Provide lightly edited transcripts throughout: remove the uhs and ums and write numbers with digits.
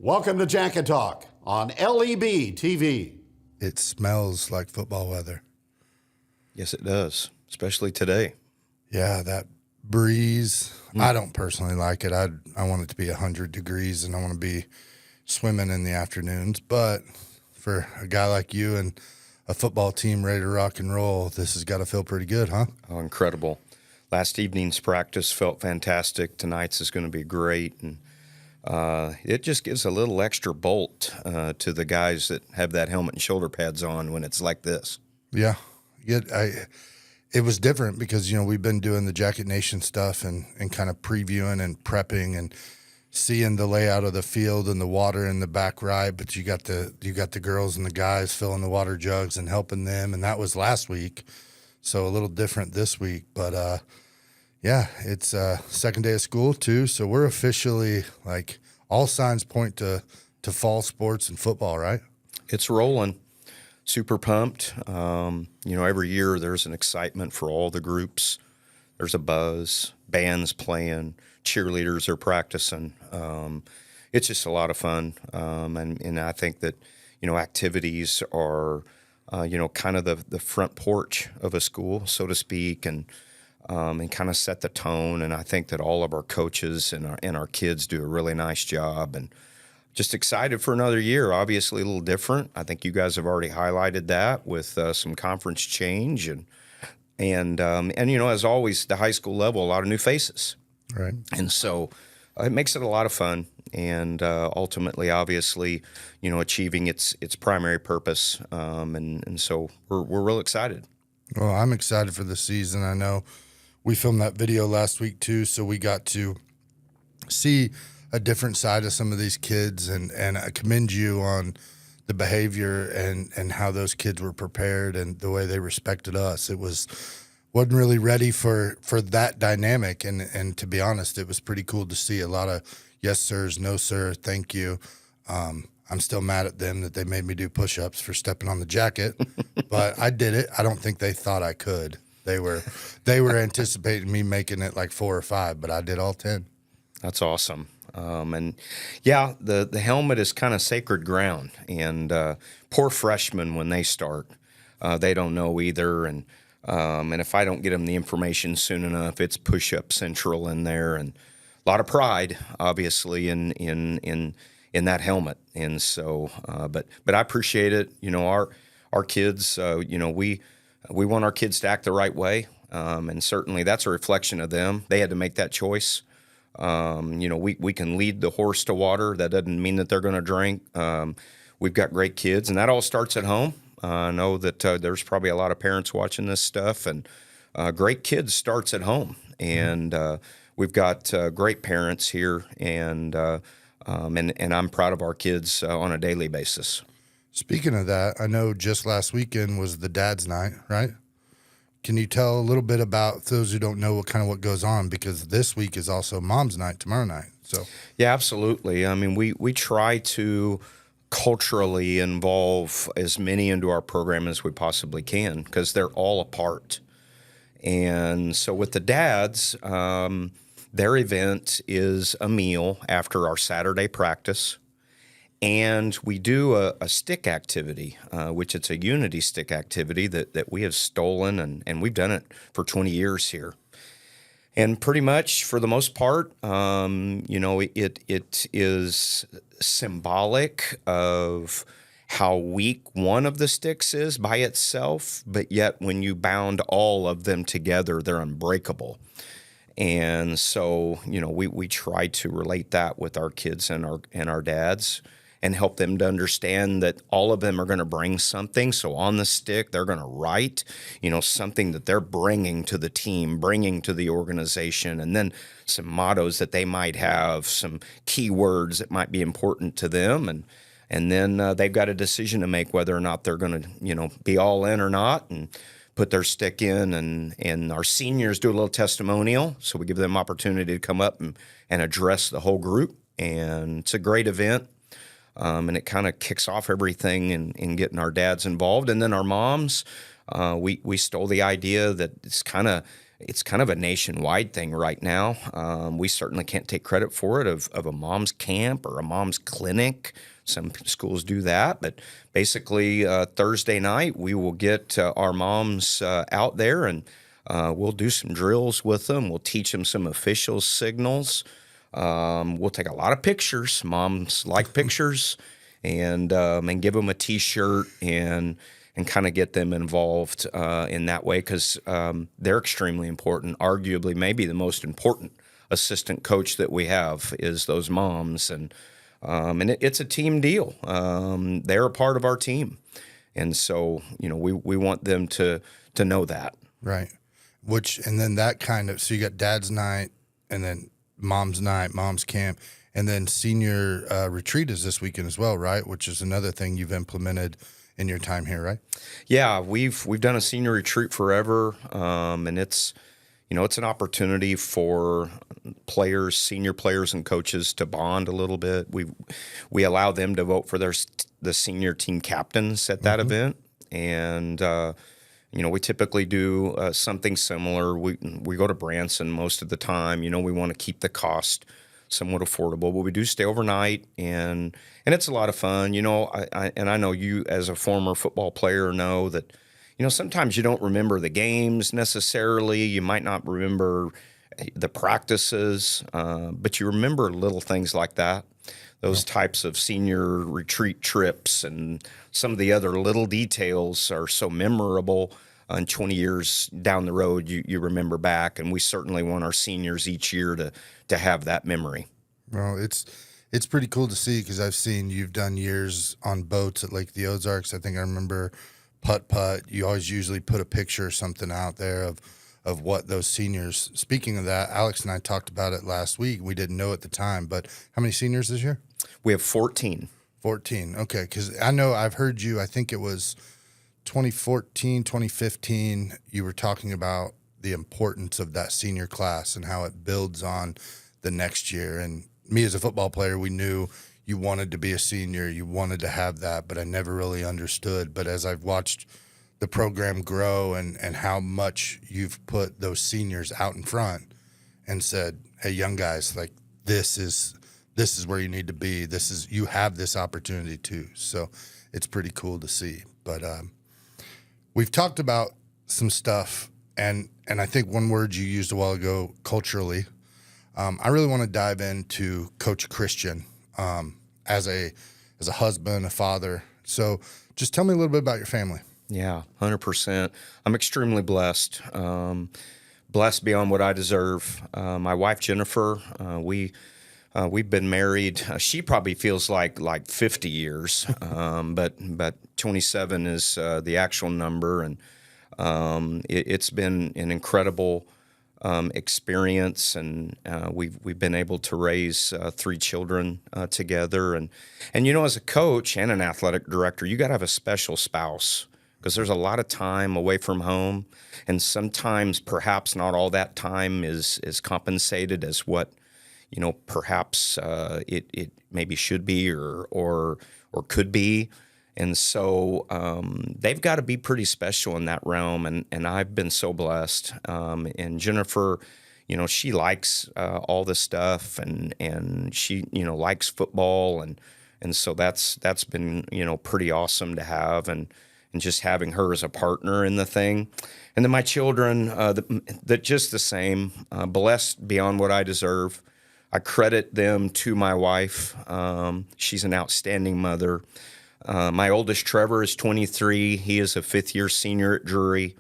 Welcome to Jacket Talk on LEB TV. It smells like football weather. Yes, it does, especially today. Yeah, that breeze. I don't personally like it. I want it to be 100 degrees, and I want to be swimming in the afternoons. But for a guy like you and a football team ready to rock and roll, this has got to feel pretty good, huh? Oh, incredible. Last evening's practice felt fantastic. Tonight's is going to be great. And it just gives a little extra bolt to the guys that have that helmet and shoulder pads on when it's like this. Yeah. It was different because, we've been doing the Jacket Nation stuff and kind of previewing and prepping and seeing the layout of the field and the water in the back right, but you got the girls and the guys filling the water jugs and helping them, and that was last week. So a little different this week, but yeah, it's second day of school too, so we're officially like all signs point to fall sports and football, right? It's rolling. Super pumped. Every year there's an excitement for all the groups. There's a buzz, bands playing, cheerleaders are practicing. It's just a lot of fun. And I think that, activities are, kind of the front porch of a school, so to speak, and kind of set the tone. And I think that all of our coaches and our kids do a really nice job. And just excited for another year. Obviously, a little different. I think you guys have already highlighted that with some conference change and as always, the high school level, a lot of new faces. Right. And so it makes it a lot of fun. And ultimately, obviously, achieving its primary purpose. And so we're real excited. Well, I'm excited for the season. I know we filmed that video last week too, so we got to see a different side of some of these kids, and I commend you on the behavior and how those kids were prepared and the way they respected us. It wasn't really ready for that dynamic, and to be honest, it was pretty cool to see a lot of yes sirs, no sir, thank you. I'm still mad at them that they made me do push-ups for stepping on the jacket, but I did it. I don't think they thought I could. They were anticipating me making it like 4 or 5, but I did all 10. That's awesome. The helmet is kind of sacred ground, and poor freshmen when they start, they don't know either, and if I don't get them the information soon enough, it's push-up central in there, and a lot of pride, obviously, in that helmet, and so, but I appreciate it. Our kids, we want our kids to act the right way, and certainly that's a reflection of them. They had to make that choice. We can lead the horse to water. That doesn't mean that they're going to drink. We've got great kids, and that all starts at home. I know that there's probably a lot of parents watching this stuff, and great kids starts at home. And we've got great parents here, and I'm proud of our kids on a daily basis. Speaking of that, I know just last weekend was the dad's night, right? Can you tell a little bit about those who don't know what goes on? Because this week is also mom's night tomorrow night. So yeah, absolutely. I mean, we try to culturally involve as many into our program as we possibly can because they're all a part. And so with the dads, their event is a meal after our Saturday practice. And we do a stick activity, which it's a unity stick activity that we have stolen, and we've done it for 20 years here. And pretty much, for the most part, it is symbolic of how weak one of the sticks is by itself, but yet when you bound all of them together, they're unbreakable. And so, we try to relate that with our kids and our dads, and help them to understand that all of them are going to bring something. So on the stick, they're going to write, something that they're bringing to the team, bringing to the organization, and then some mottos that they might have, some key words that might be important to them. And then they've got a decision to make whether or not they're going to, be all in or not, and put their stick in. And our seniors do a little testimonial. So we give them opportunity to come up and address the whole group. And it's a great event. And it kind of kicks off everything in getting our dads involved. And then our moms, we stole the idea that it's kind of it's kind of a nationwide thing right now. We certainly can't take credit for it of a mom's camp or a mom's clinic. Some schools do that, but basically Thursday night we will get our moms out there, and we'll do some drills with them. We'll teach them some official signals. We'll take a lot of pictures. Moms like pictures, and give them a T-shirt and kind of get them involved in that way, because they're extremely important. Arguably, maybe the most important assistant coach that we have is those moms, and it's a team deal. They're a part of our team, and so we want them to know that. Right. And then that kind of, so you got dad's night, and then mom's night, mom's camp, and then senior retreat is this weekend as well, right? Which is another thing you've implemented in your time here, right? Yeah, we've done a senior retreat forever, and it's an opportunity for senior players and coaches to bond a little bit. We allow them to vote for the senior team captains at that event, and we typically do something similar. We go to Branson most of the time. We want to keep the cost somewhat affordable, but we do stay overnight, and it's a lot of fun. I know you as a former football player know that, sometimes you don't remember the games necessarily. You might not remember the practices, but you remember little things like that. Those types of senior retreat trips and some of the other little details are so memorable. And 20 years down the road, you remember back, and we certainly want our seniors each year to have that memory. Well, it's pretty cool to see, because I've seen you've done years on boats at Lake the Ozarks. I think I remember putt. You always usually put a picture or something out there of what those seniors. Speaking of that, Alex and I talked about it last week. We didn't know at the time, but how many seniors this year? We have 14. 14. Okay, because I know I've heard you. I think it was 2014, 2015, you were talking about the importance of that senior class and how it builds on the next year. And me as a football player, we knew you wanted to be a senior, you wanted to have that, but I never really understood. But as I've watched the program grow and how much you've put those seniors out in front and said, hey, young guys, like this is where you need to be. You have this opportunity too. So it's pretty cool to see. But we've talked about some stuff, and I think one word you used a while ago, culturally. I really want to dive into Coach Christian as a husband, a father. So just tell me a little bit about your family. Yeah, 100%. I'm extremely blessed, blessed beyond what I deserve. My wife, Jennifer, we've been married. She probably feels like 50 years, but 27 is the actual number, and it's been an incredible experience, and we've been able to raise 3 children together, and as a coach and an athletic director, you got to have a special spouse, because there's a lot of time away from home, and sometimes perhaps not all that time is compensated as what perhaps it maybe should be or could be. And so they've got to be pretty special in that realm. And I've been so blessed. And Jennifer, she likes all this stuff, and she, likes football. And so that's been, pretty awesome to have. And just having her as a partner in the thing. And then my children, that just the same, blessed beyond what I deserve. I credit them to my wife. She's an outstanding mother. My oldest, Trevor, is 23. He is a fifth-year senior at Drury.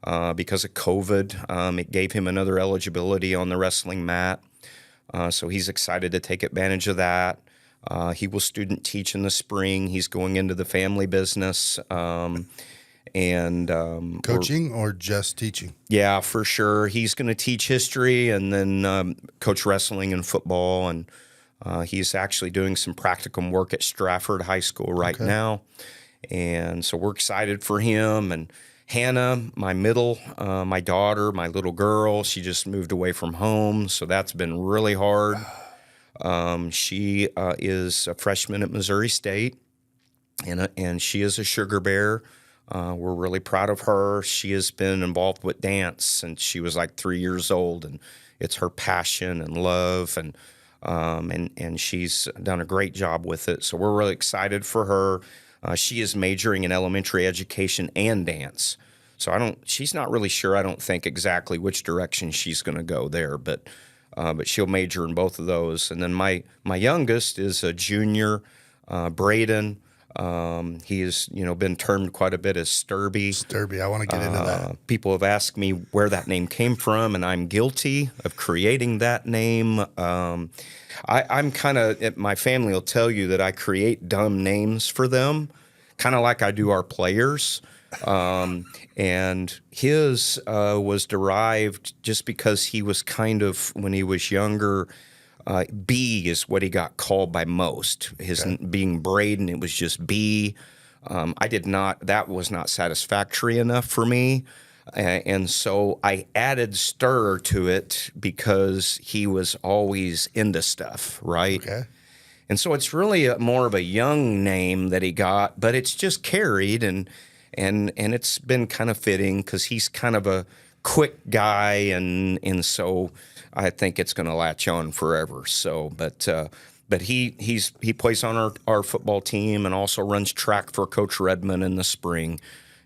Because of COVID, it gave him another eligibility on the wrestling mat. So he's excited to take advantage of that. He will student teach in the spring. He's going into the family business. Coaching or just teaching? Yeah, for sure. He's going to teach history and then coach wrestling and football. And he's actually doing some practicum work at Stratford High School right now. And so we're excited for him. And Hannah, my daughter, my little girl, she just moved away from home. So that's been really hard. She is a freshman at Missouri State, and she is a sugar bear. We're really proud of her. She has been involved with dance since she was like 3 years old, and it's her passion and love, and she's done a great job with it. So we're really excited for her. She is majoring in elementary education and dance. So she's not really sure, I don't think, exactly which direction she's going to go there, but she'll major in both of those. And then my youngest is a junior, Braden. He has, been termed quite a bit as Sturby. Sturby, I want to get into that. People have asked me where that name came from, and I'm guilty of creating that name. I'm kind of, my family will tell you that I create dumb names for them, kind of like I do our players. And his was derived just because he was kind of, when he was younger, B is what he got called by most. His being Braden, it was just B. That was not satisfactory enough for me. And so I added Stir to it because he was always into stuff, right? Okay. And so it's really more of a young name that he got, but it's just carried, and it's been kind of fitting because he's kind of a quick guy, and so I think it's going to latch on forever. So, but he plays on our football team and also runs track for Coach Redmond in the spring,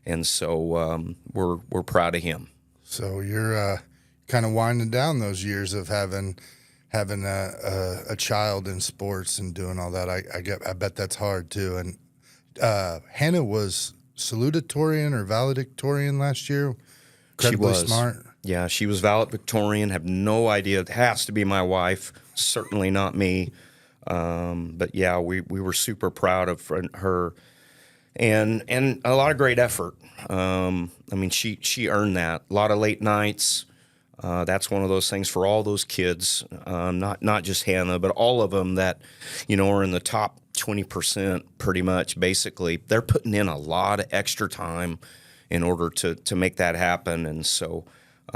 and so we're proud of him. So you're kind of winding down those years of having a child in sports and doing all that. I bet that's hard too. And Hannah was salutatorian or valedictorian last year. Incredibly She was smart. Yeah, she was valedictorian. Have no idea. It has to be my wife. Certainly not me. But yeah, we were super proud of her, and a lot of great effort. I mean, she earned that. A lot of late nights. That's one of those things for all those kids, not just Hannah, but all of them that, are in the top 20% pretty much, basically. They're putting in a lot of extra time in order to make that happen, and so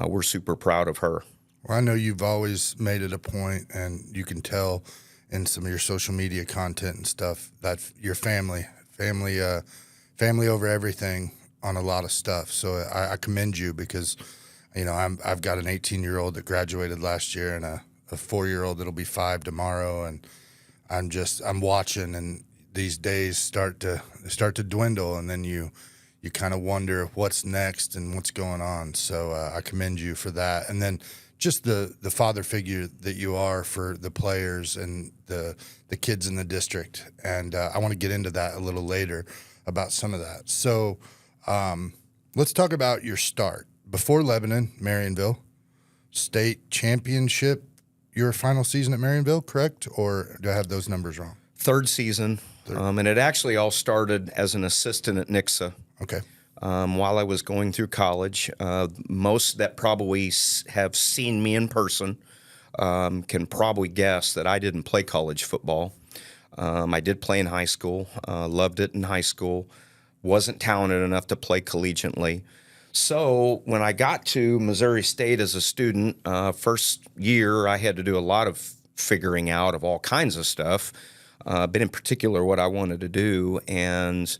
we're super proud of her. Well, I know you've always made it a point, and you can tell in some of your social media content and stuff that your family over everything on a lot of stuff. So I commend you because, I've got an 18-year-old that graduated last year and a 4-year-old that'll be 5 tomorrow, and I'm watching, and these days start to dwindle, and then you kind of wonder what's next and what's going on. So I commend you for that. And then just the father figure that you are for the players and the kids in the district. And I want to get into that a little later about some of that. So let's talk about your start. Before Lebanon, Marionville, state championship, your final season at Marionville, correct? Or do I have those numbers wrong? Third season, and it actually all started as an assistant at Nixa. Okay. While I was going through college. Most that probably have seen me in person can probably guess that I didn't play college football. I did play in high school, loved it in high school, wasn't talented enough to play collegiately. So when I got to Missouri State as a student, first year I had to do a lot of figuring out of all kinds of stuff, but in particular what I wanted to do. And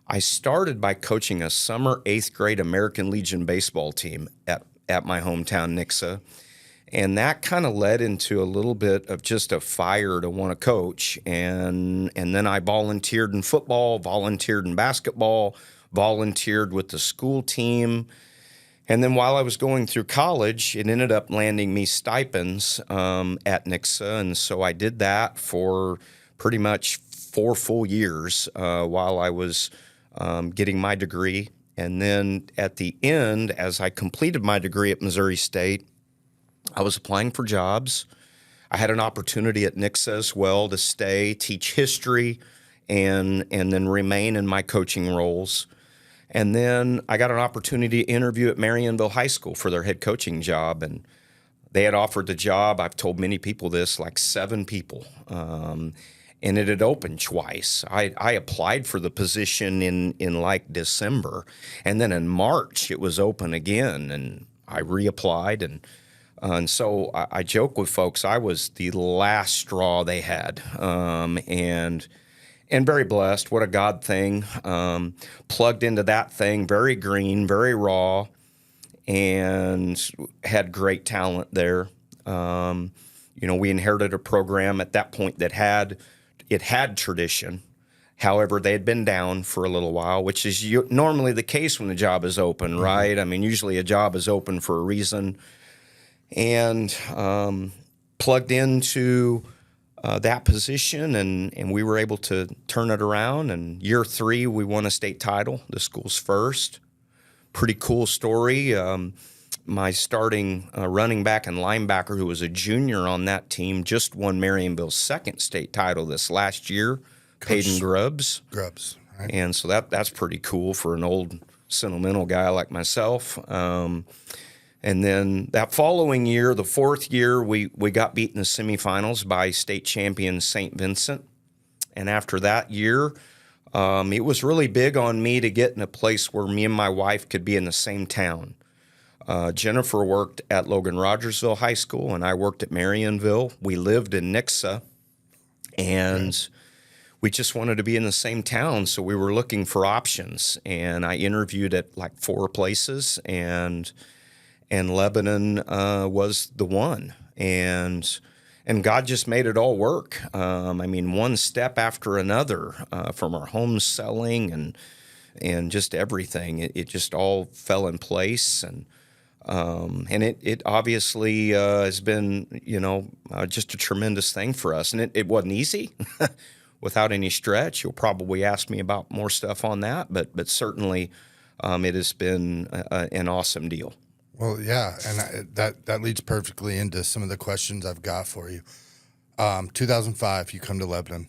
I started by coaching a summer 8th grade American Legion baseball team at my hometown, Nixa. And that kind of led into a little bit of just a fire to want to coach. And then I volunteered in football, volunteered in basketball, volunteered with the school team. And then while I was going through college, it ended up landing me stipends at Nixa. And so I did that for pretty much 4 full years while I was getting my degree. And then at the end, as I completed my degree at Missouri State, I was applying for jobs. I had an opportunity at Nixa as well to stay, teach history, and then remain in my coaching roles. And then I got an opportunity to interview at Marionville High School for their head coaching job, and they had offered the job. I've told many people this, like 7 people. And it had opened twice. I applied for the position in like December, and then in March it was open again, and I reapplied, and so I joke with folks, I was the last straw they had, and and very blessed. What a God thing. Plugged into that thing, very green, very raw, and had great talent there. We inherited a program at that point that had tradition. However, they had been down for a little while, which is normally the case when the job is open, right? I mean, usually a job is open for a reason. And plugged into that position, and we were able to turn it around. And year 3, we won a state title, the school's first. Pretty cool story. My starting running back and linebacker, who was a junior on that team, just won Marionville's second state title this last year, Peyton Grubbs. Grubbs, right? And so that's pretty cool for an old sentimental guy like myself. And then that following year, the 4th year, we got beat in the semifinals by state champion St. Vincent. And after that year, it was really big on me to get in a place where me and my wife could be in the same town. Jennifer worked at Logan Rogersville High School, and I worked at Marionville. We lived in Nixa, and we just wanted to be in the same town, so we were looking for options. And I interviewed at like 4 places, and Lebanon was the one. And God just made it all work. One step after another, from our home selling and just everything. It just all fell in place, and it obviously has been just a tremendous thing for us. And it wasn't easy, without any stretch. You'll probably ask me about more stuff on that, but certainly it has been an awesome deal. Well, yeah, and that leads perfectly into some of the questions I've got for you. 2005, you come to Lebanon.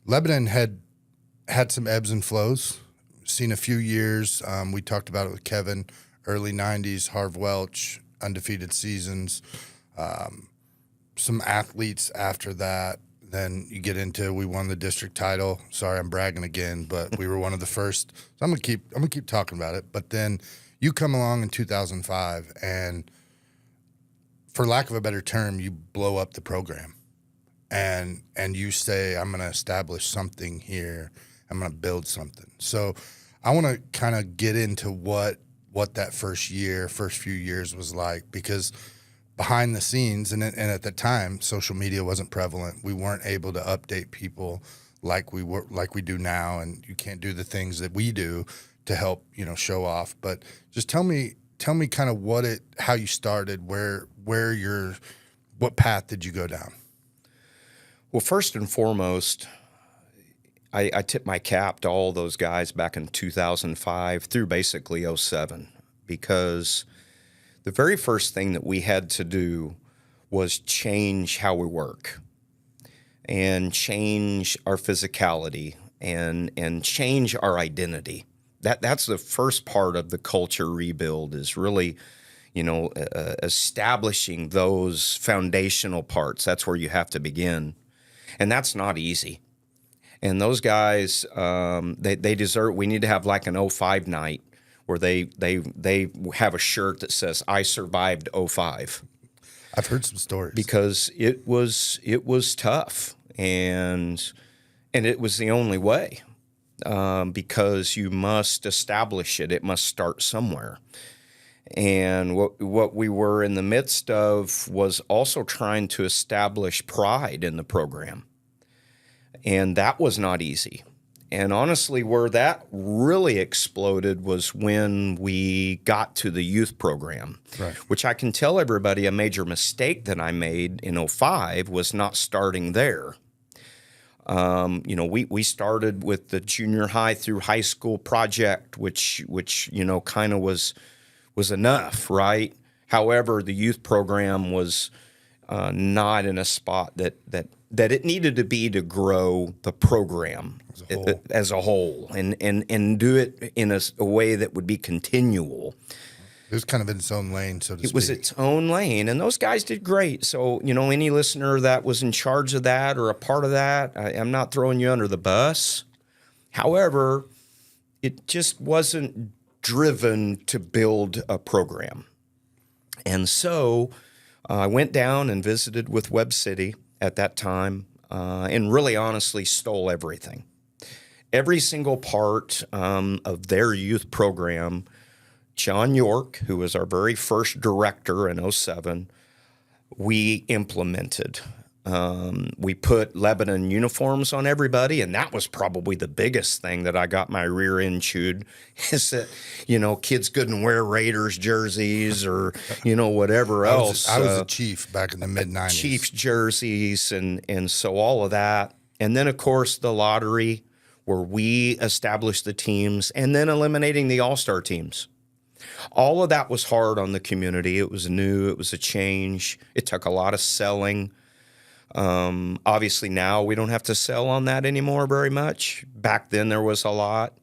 Lebanon had some ebbs and flows. Seen a few years. We talked about it with Kevin. Early 90s, Harv Welch, undefeated seasons. Some athletes after that. Then you get into, we won the district title. Sorry, I'm bragging again, but we were one of the first. So I'm gonna keep talking about it. But then you come along in 2005, and for lack of a better term, you blow up the program, and you say, I'm going to establish something here. I'm going to build something. So I want to kind of get into what that first few years was like, because behind the scenes, and at the time, social media wasn't prevalent. We weren't able to update people like we do now, and you can't do the things that we do to help show off. But just tell me kind of how you started, what path did you go down? Well, first and foremost, I tip my cap to all those guys back in 2005 through basically 2007, because the very first thing that we had to do was change how we work and change our physicality and change our identity. That's the first part of the culture rebuild, is really, establishing those foundational parts. That's where you have to begin. And that's not easy. And those guys, they deserve, we need to have like an 05 night where they have a shirt that says, I survived 05. I've heard some stories. Because it was tough, and it was the only way. Because you must establish it. It must start somewhere. And what we were in the midst of was also trying to establish pride in the program. And that was not easy. And honestly, where that really exploded was when we got to the youth program, right, which I can tell everybody a major mistake that I made in 05 was not starting there. We started with the junior high through high school project, which kind of was enough, right? However, the youth program was not in a spot that it needed to be to grow the program as a whole and do it in a way that would be continual. It was kind of in its own lane, so to speak. It was its own lane, and those guys did great. So, any listener that was in charge of that or a part of that, I'm not throwing you under the bus. However, it just wasn't driven to build a program. And so I went down and visited with Webb City at that time. and really honestly stole everything. Every single part of their youth program, John York, who was our very first director in '07, we implemented. We put Lebanon uniforms on everybody, and that was probably the biggest thing that I got my rear end chewed, is that, kids couldn't wear Raiders jerseys or, whatever else. I was a Chief back in the mid-'90s. Chiefs jerseys and so all of that. And then, of course, the lottery, where we established the teams, and then eliminating the all-star teams. All of that was hard on the community. It was new. It was a change. It took a lot of selling. Obviously now we don't have to sell on that anymore very much. Back then there was a lot.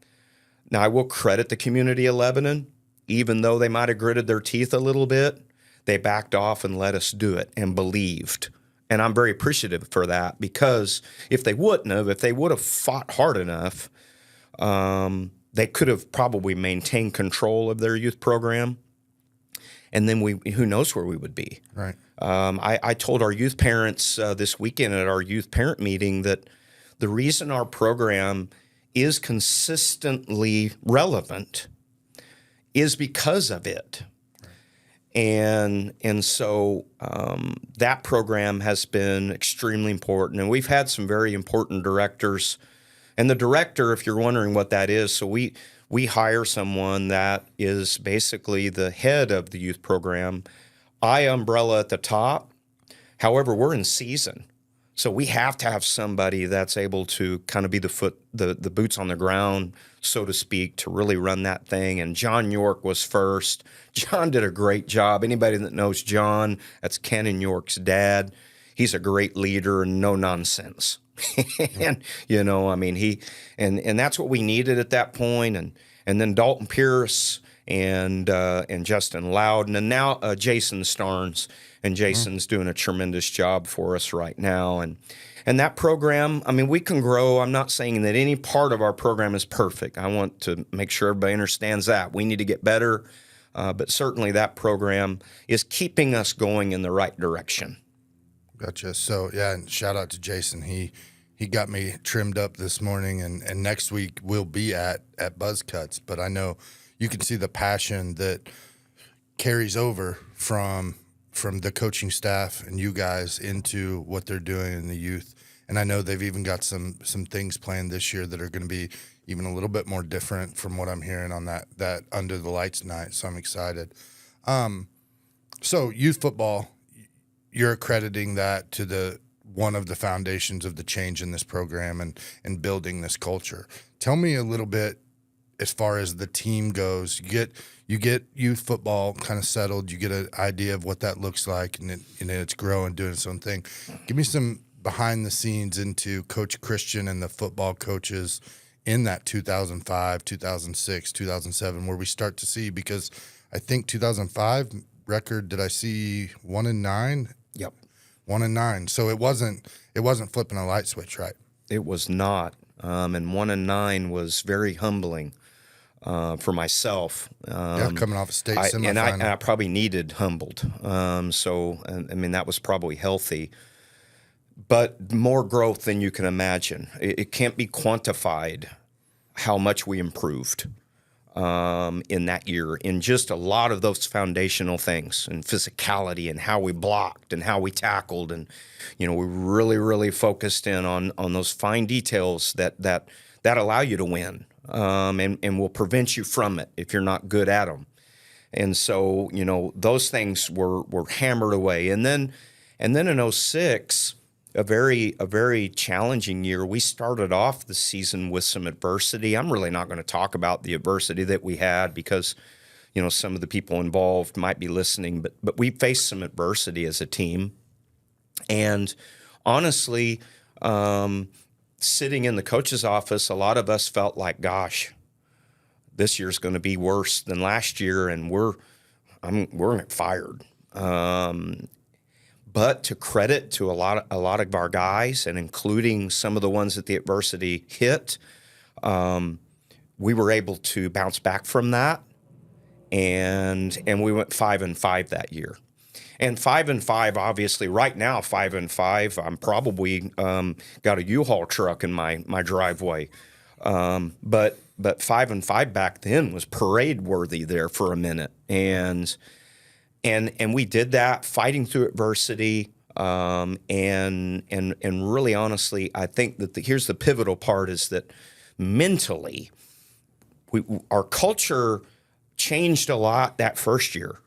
Now I will credit the community of Lebanon. Even though they might have gritted their teeth a little bit, they backed off and let us do it and believed. And I'm very appreciative for that, because if they would have fought hard enough, they could have probably maintained control of their youth program. And then who knows where we would be. Right. I told our youth parents this weekend at our youth parent meeting that the reason our program is consistently relevant is because of it. Right. And so that program has been extremely important. And we've had some very important directors. And the director, if you're wondering what that is, so we hire someone that is basically the head of the youth program. I umbrella at the top. However, we're in season. So we have to have somebody that's able to kind of be the boots on the ground, so to speak, to really run that thing. And John York was first. John did a great job. Anybody that knows John, that's Ken and York's dad. He's a great leader and no nonsense. And and that's what we needed at that point. And then Dalton Pierce and Justin Loudon, and now Jason Starnes. And Jason's doing a tremendous job for us right now. And that program, we can grow. I'm not saying that any part of our program is perfect. I want to make sure everybody understands that. We need to get better. But certainly that program is keeping us going in the right direction. Gotcha. So, yeah, and shout out to Jason. He got me trimmed up this morning, and next week we'll be at Buzz Cuts. But I know you can see the passion that carries over from the coaching staff and you guys into what they're doing in the youth. And I know they've even got some things planned this year that are going to be even a little bit more different from what I'm hearing on that Under the Lights night. So I'm excited. So youth football, you're accrediting that to one of the foundations of the change in this program and building this culture. Tell me a little bit as far as the team goes. You get youth football kind of settled. You get an idea of what that looks like, and it's growing, doing its own thing. Give me some behind the scenes into Coach Christian and the football coaches in that 2005, 2006, 2007, where we start to see, because I think 2005 record, did I see 1-9? Yep. 1-9. So it wasn't flipping a light switch, right? It was not. And 1-9 was very humbling for myself. Coming off a state semifinal. And I probably needed humbled. That was probably healthy. But more growth than you can imagine. It can't be quantified how much we improved in that year in just a lot of those foundational things, and physicality, and how we blocked and how we tackled. And, we really, really focused in on those fine details that allow you to win and will prevent you from it if you're not good at them. And so, those things were hammered away. And then in '06, a very challenging year. We started off the season with some adversity. I'm really not going to talk about the adversity that we had because, some of the people involved might be listening, but we faced some adversity as a team. And honestly, sitting in the coach's office, a lot of us felt like, gosh, this year's going to be worse than last year, and we're fired. But to credit to a lot of our guys, and including some of the ones that the adversity hit, we were able to bounce back from that, and we went 5-5 that year. And 5-5, obviously, right now 5-5. I'm probably got a U-Haul truck in my driveway. But 5-5 back then was parade worthy there for a minute, and we did that, fighting through adversity. And really, honestly, I think that here's the pivotal part is that mentally, our culture changed a lot that first year.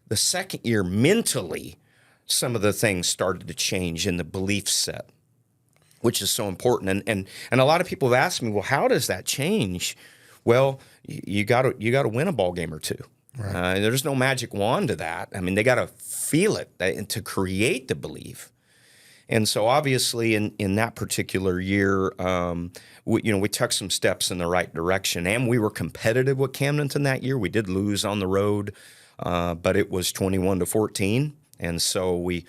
The second year, mentally, some of the things started to change in the belief set, which is so important. And a lot of people have asked me, well, how does that change? Well, you got to win a ball game or two. Right. There's no magic wand to that. I mean, they got to feel it to create the belief. And so, obviously, in that particular year, we took some steps in the right direction, and we were competitive with Camdenton that year. We did lose on the road, but it was 21-14, and so we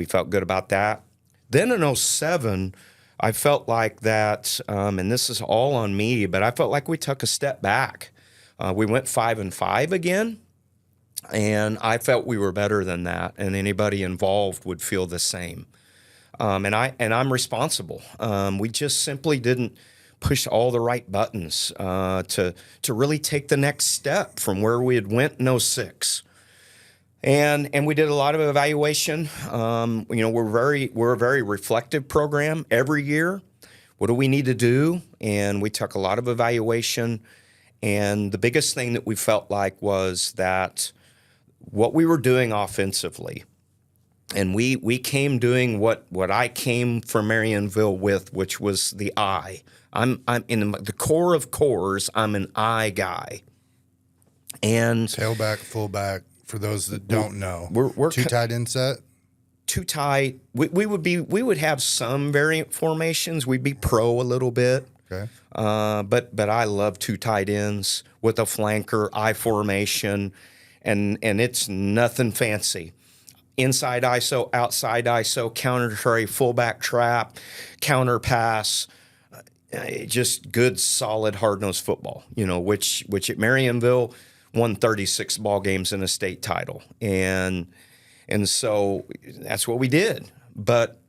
felt good about that. Then in 2007, I felt like that, and this is all on me, but I felt like we took a step back. We went 5-5 again, and I felt we were better than that, and anybody involved would feel the same. And I'm responsible. We just simply didn't push all the right buttons to really take the next step from where we had went in 2006. And we did a lot of evaluation. We're a very reflective program every year. What do we need to do? And we took a lot of evaluation. And the biggest thing that we felt like was that what we were doing offensively, and we came doing what I came from Marionville with, which was the I. I'm in the core of cores. I'm an I guy. And tailback, fullback. For those that don't know, we're two tight end set. Too tight. We would have some variant formations. We'd be pro a little bit. Okay. But I love two tight ends with a flanker, I formation, and it's nothing fancy. Inside ISO, outside ISO, counter tray, fullback trap, counter pass, just good, solid, hard-nosed football. Which at Marionville won 36 ball games in a state title, and so that's what we did. But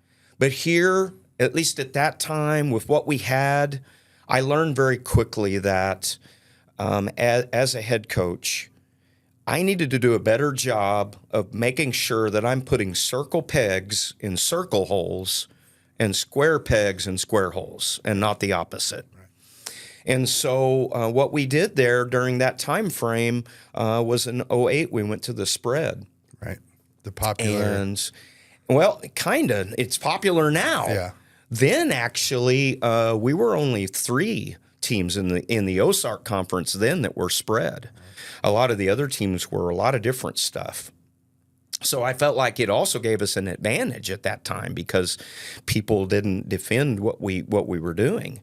here, at least at that time, with what we had, I learned very quickly that as a head coach, I needed to do a better job of making sure that I'm putting circle pegs in circle holes and square pegs in square holes, and not the opposite. And so what we did there during that time frame was in 2008, we went to the spread. Right. The popular. And, well, kind of. It's popular now. Yeah. Then, actually, we were only 3 teams in the OSARC conference then that were spread. A lot of the other teams were a lot of different stuff. So I felt like it also gave us an advantage at that time because people didn't defend what we were doing.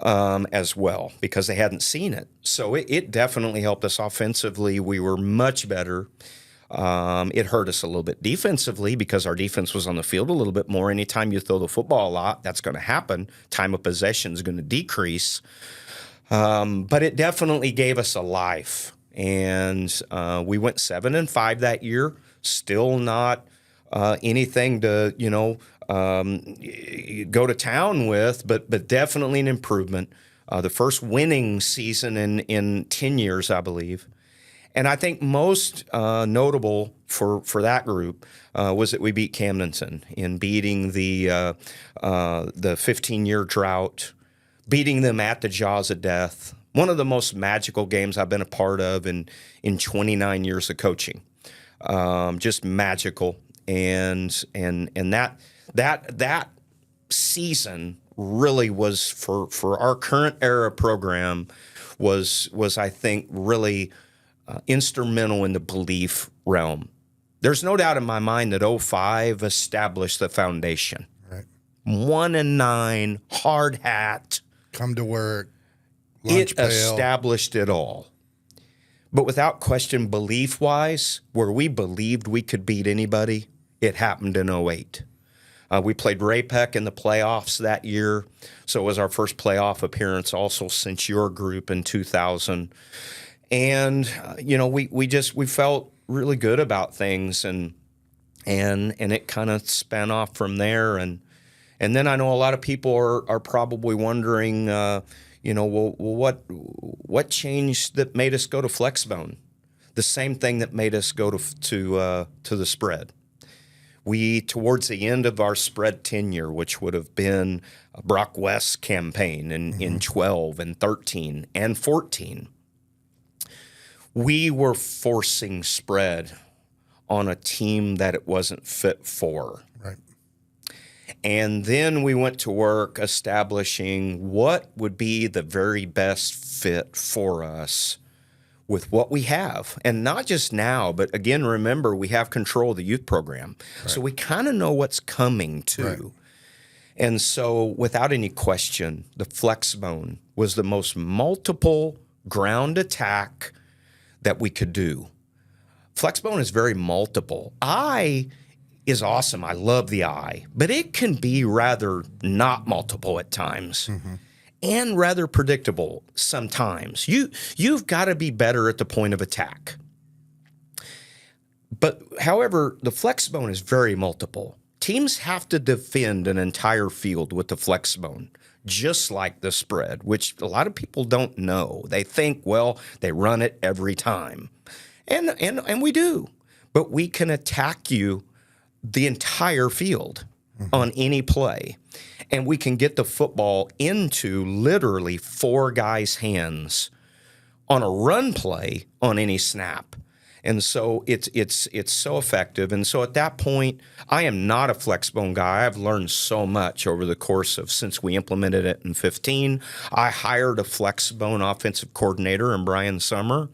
As well, because they hadn't seen it. So it definitely helped us offensively. We were much better. It hurt us a little bit defensively because our defense was on the field a little bit more. Anytime you throw the football a lot, that's going to happen. Time of possession is going to decrease. But it definitely gave us a life. And we went 7-5 that year. Still not anything to, go to town with, but definitely an improvement. The first winning season in 10 years, I believe. And I think most notable for that group was that we beat Camdenton in beating the 15-year drought, beating them at the jaws of death. One of the most magical games I've been a part of in 29 years of coaching. Just magical. And that season really was for our current era program was I think really instrumental in the belief realm. There's no doubt in my mind that 2005 established the foundation. Right. 1-9, hard hat. Come to work. Lunch It pail. established it all. But without question, belief-wise, where we believed we could beat anybody, it happened in 2008. We played Ray-Pec in the playoffs that year, so it was our first playoff appearance also since your group in 2000. And, we felt really good about things. And and it kind of span off from there. And then I know a lot of people are probably wondering, well, what changed that made us go to Flexbone? The same thing that made us go to the spread. We, towards the end of our spread tenure, which would have been a Brock West campaign in 12 and 13 and 14, we were forcing spread on a team that it wasn't fit for. Right. And then we went to work establishing what would be the very best fit for us with what we have. And not just now, but again, remember, we have control of the youth program. Right. So we kind of know what's coming too. Right. And so without any question, the Flexbone was the most multiple ground attack that we could do. Flexbone is very multiple. I is awesome. I love the eye, but it can be rather not multiple at times. Mm-hmm. And rather predictable sometimes. You've got to be better at the point of attack. But however, the Flexbone is very multiple. Teams have to defend an entire field with the Flexbone, just like the spread, which a lot of people don't know. They think, well, they run it every time. And we do. But we can attack you the entire field on any play. And we can get the football into literally 4 guys' hands on a run play on any snap. And so it's so effective. And so at that point, I am not a Flexbone guy. I've learned so much over the course of since we implemented it in 15. I hired a Flexbone offensive coordinator in Brian Summer.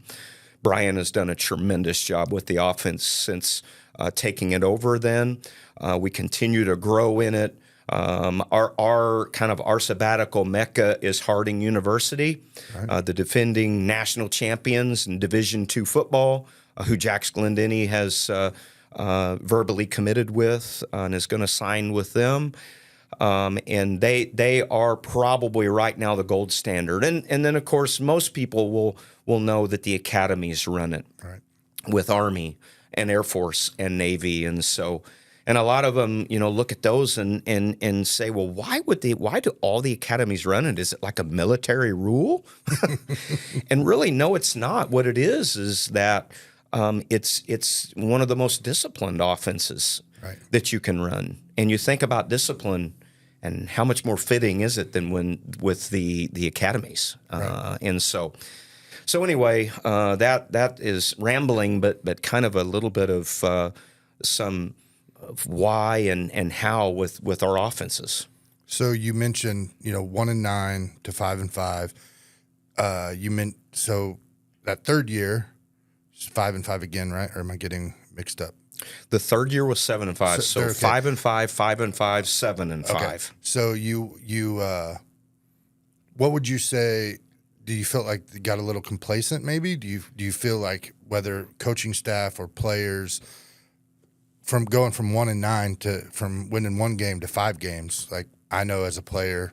Brian has done a tremendous job with the offense since taking it over then. We continue to grow in it. Our sabbatical mecca is Harding University, right. The defending national champions in Division II football, who Jax Glendinning has verbally committed with and is going to sign with them. And they are probably right now the gold standard. And then, of course, most people will know that the academies run it right. with Army and Air Force and Navy. And so... And a lot of them, look at those and say, well, why do all the academies run it? Is it like a military rule? And really, no, it's not. What it is that it's one of the most disciplined offenses right. that you can run. And you think about discipline and how much more fitting is it than with the academies. Right. And so anyway, that is rambling, but kind of a little bit of some of why and how with our offenses. So you mentioned 1-9 to 5-5. You meant so that third year, 5-5 again, right? Or am I getting mixed up? The third year was 7-5. So okay. 5-5, 5-5, 7-5. Okay. So you what would you say? Do you feel like you got a little complacent? Maybe do you feel like whether coaching staff or players, from going from 1-9 to from winning 1 game to 5 games, like I know as a player,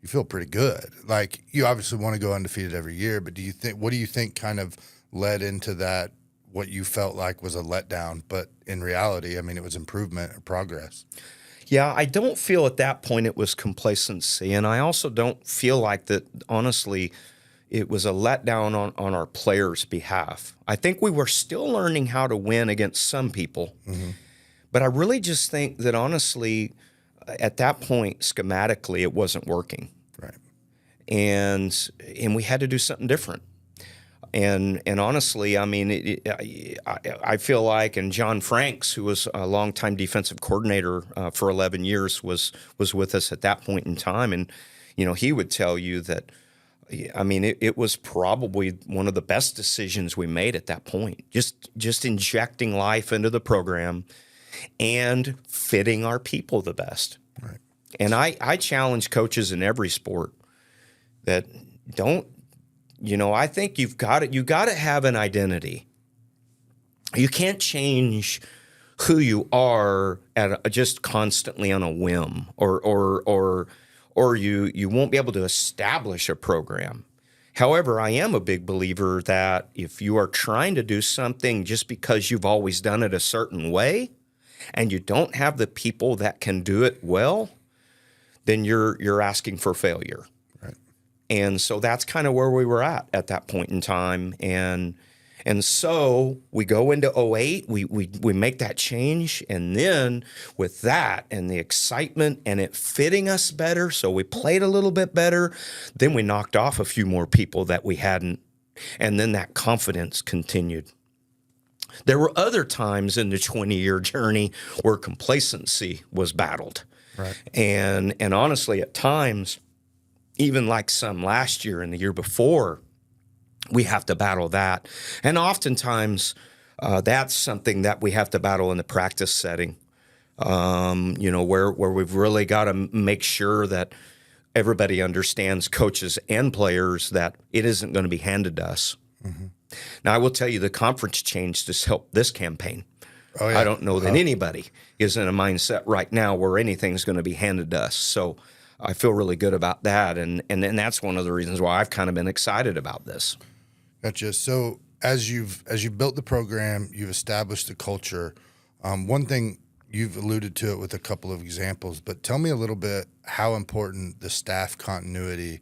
you feel pretty good. Like you obviously want to go undefeated every year, but what do you think kind of led into that? What you felt like was a letdown, but in reality, I mean, it was improvement or progress. Yeah, I don't feel at that point it was complacency, and I also don't feel like that. Honestly, it was a letdown on our players' behalf. I think we were still learning how to win against some people. Mm-hmm. But I really just think that, honestly, at that point, schematically, it wasn't working. Right. And we had to do something different. And honestly, I mean, I feel like, and John Franks, who was a longtime defensive coordinator for 11 years, was with us at that point in time. And, he would tell you that, I mean, it was probably one of the best decisions we made at that point. Just injecting life into the program and fitting our people the best. Right. And I challenge coaches in every sport that don't, I think you got to have an identity. You can't change who you are just constantly on a whim, or you won't be able to establish a program. However, I am a big believer that if you are trying to do something just because you've always done it a certain way, and you don't have the people that can do it well, then you're asking for failure. Right. And so that's kind of where we were at that point in time. And so we go into '08, we make that change. And then with that and the excitement and it fitting us better, so we played a little bit better, then we knocked off a few more people that we hadn't. And then that confidence continued. There were other times in the 20-year journey where complacency was battled. Right. And honestly, at times, even like some last year and the year before, we have to battle that. And oftentimes, that's something that we have to battle in the practice setting, where we've really got to make sure that everybody understands, coaches and players, that it isn't going to be handed to us. Mm-hmm. Now, I will tell you, the conference change has helped this campaign. Oh, yeah. I don't know that anybody is in a mindset right now where anything's going to be handed to us. So I feel really good about that. And that's one of the reasons why I've kind of been excited about this. Gotcha. So as you've built the program, you've established the culture. One thing, you've alluded to it with a couple of examples, but tell me a little bit how important the staff continuity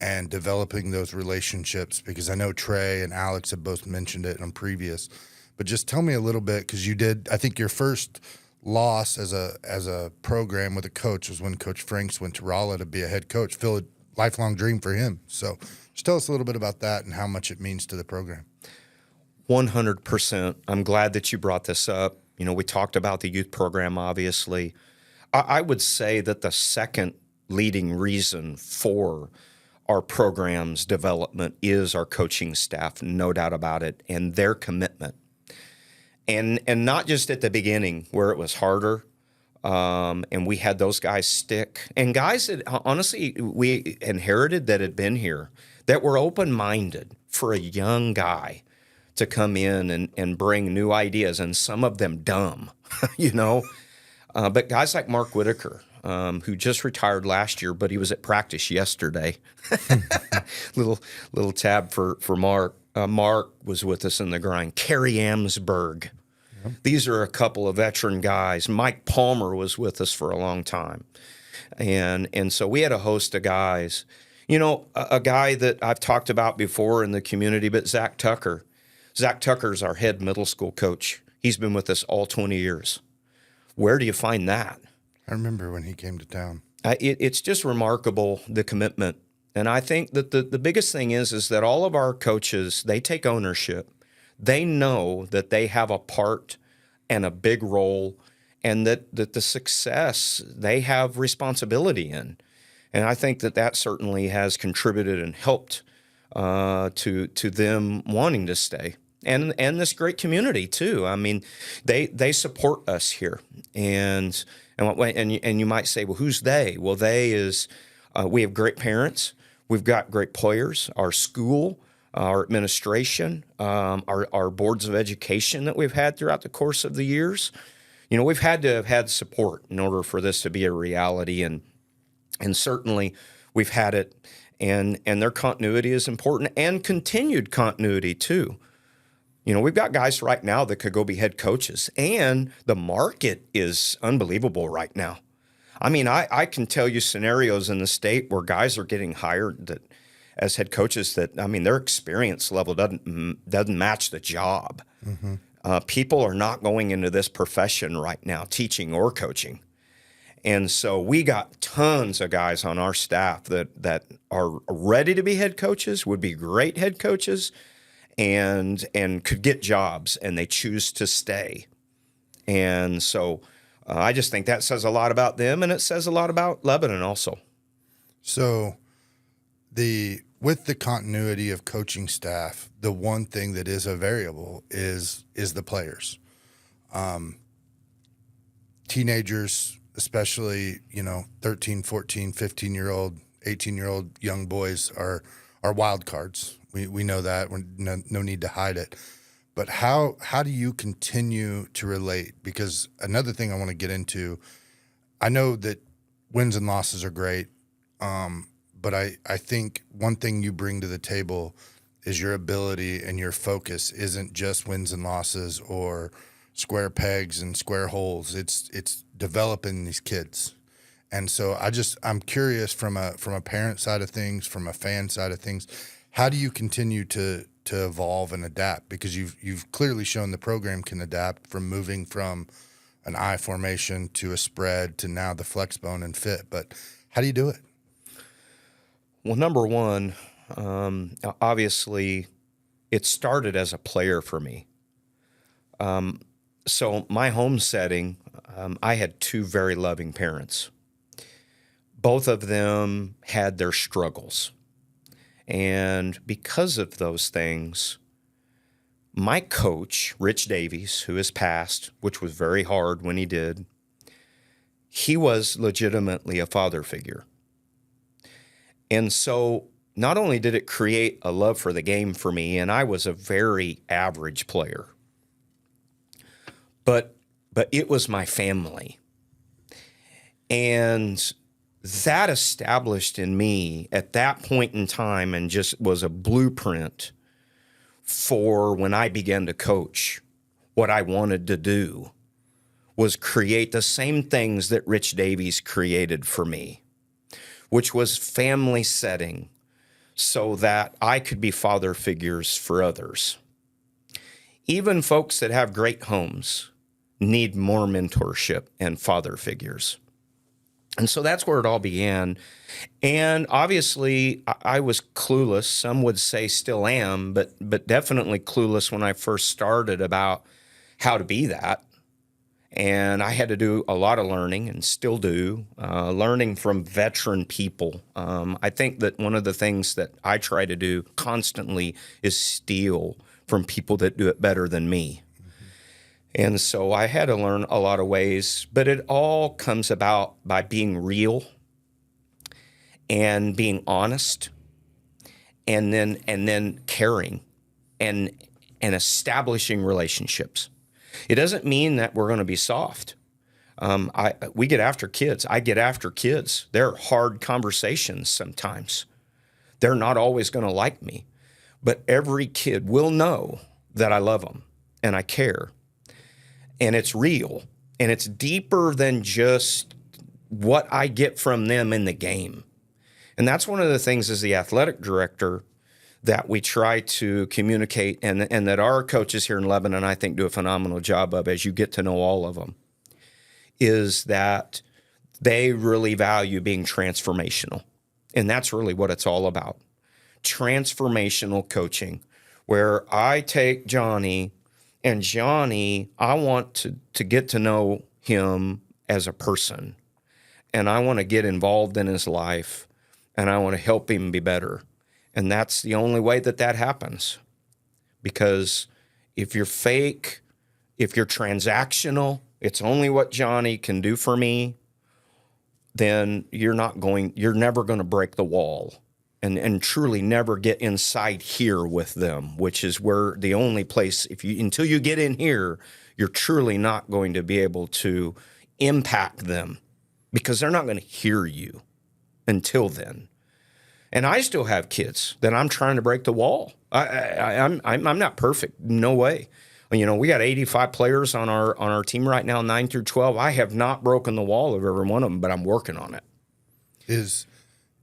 and developing those relationships, because I know Trey and Alex have both mentioned it on previous, but just tell me a little bit, because you did, I think your first loss as a program with a coach was when Coach Franks went to Rolla to be a head coach. Phil, a lifelong dream for him. So just tell us a little bit about that and how much it means to the program. 100%. I'm glad that you brought this up. We talked about the youth program, obviously. I would say that the second leading reason for our program's development is our coaching staff, no doubt about it, and their commitment. And not just at the beginning where it was harder, and we had those guys stick. And guys that, honestly, we inherited that had been here, that were open-minded for a young guy to come in and bring new ideas, and some of them dumb, But guys like Mark Whitaker, who just retired last year, but he was at practice yesterday. little tab for Mark. Mark was with us in the grind. Kerry Amsberg. Yep. These are a couple of veteran guys. Mike Palmer was with us for a long time. And so we had a host of guys. A guy that I've talked about before in the community, but Zach Tucker. Zach Tucker's our head middle school coach. He's been with us all 20 years. Where do you find that? I remember when he came to town. It's just remarkable, the commitment. And I think that the biggest thing is that all of our coaches, they take ownership. They know that they have a part and a big role, and that the success they have responsibility in. And I think that certainly has contributed and helped to them wanting to stay. And this great community too. I mean, they support us here, and you might say, well, who's they? Well, they is we have great parents, we've got great players, our school, our administration, our boards of education that we've had throughout the course of the years. We've had to have had support in order for this to be a reality, and certainly we've had it, and their continuity is important, and continued continuity too. We've got guys right now that could go be head coaches, and the market is unbelievable right now. I mean, I can tell you scenarios in the state where guys are getting hired as head coaches that, I mean, their experience level doesn't match the job. Mm-hmm. People are not going into this profession right now, teaching or coaching. And so we got tons of guys on our staff that are ready to be head coaches, would be great head coaches, and could get jobs, and they choose to stay. And so I just think that says a lot about them, and it says a lot about Lebanon also. So with the continuity of coaching staff, the one thing that is a variable is the players. Teenagers, especially, 13, 14, 15-year-old, 18-year-old young boys are wild cards. We know that. No need to hide it. But how do you continue to relate? Because another thing I want to get into, I know that wins and losses are great, but I think one thing you bring to the table is your ability, and your focus isn't just wins and losses or square pegs and square holes. It's developing these kids. And so I'm curious from a parent side of things, from a fan side of things, how do you continue to evolve and adapt? Because you've clearly shown the program can adapt from moving from an I formation to a spread to now the flex bone and fit. But how do you do it? Well, number one, obviously, it started as a player for me. So my home setting, I had two very loving parents. Both of them had their struggles. And because of those things, my coach, Rich Davies, who has passed, which was very hard when he did, he was legitimately a father figure. And so not only did it create a love for the game for me, and I was a very average player, but it was my family. And that established in me at that point in time and just was a blueprint for when I began to coach. What I wanted to do was create the same things that Rich Davies created for me, which was family setting so that I could be father figures for others. Even folks that have great homes need more mentorship and father figures. And so that's where it all began. And obviously, I was clueless. Some would say still am, but definitely clueless when I first started about how to be that. And I had to do a lot of learning and still do, learning from veteran people. I think that one of the things that I try to do constantly is steal from people that do it better than me. And so I had to learn a lot of ways, but it all comes about by being real and being honest and then caring and establishing relationships. It doesn't mean that we're going to be soft. We get after kids. I get after kids. They're hard conversations sometimes. They're not always going to like me, but every kid will know that I love them and I care. And it's real, and it's deeper than just what I get from them in the game. And that's one of the things as the athletic director that we try to communicate and that our coaches here in Lebanon, I think, do a phenomenal job of as you get to know all of them, is that they really value being transformational. And that's really what it's all about. Transformational coaching, where I take Johnny, and Johnny, I want to get to know him as a person, and I want to get involved in his life, and I want to help him be better. And that's the only way that happens. Because if you're fake, if you're transactional, it's only what Johnny can do for me, then you're never going to break the wall. And truly never get inside here with them, which is where the only place, until you get in here, you're truly not going to be able to impact them because they're not going to hear you until then. And I still have kids that I'm trying to break the wall. I'm not perfect, no way. We got 85 players on our team right now, 9 through 12. I have not broken the wall of every one of them, but I'm working on it.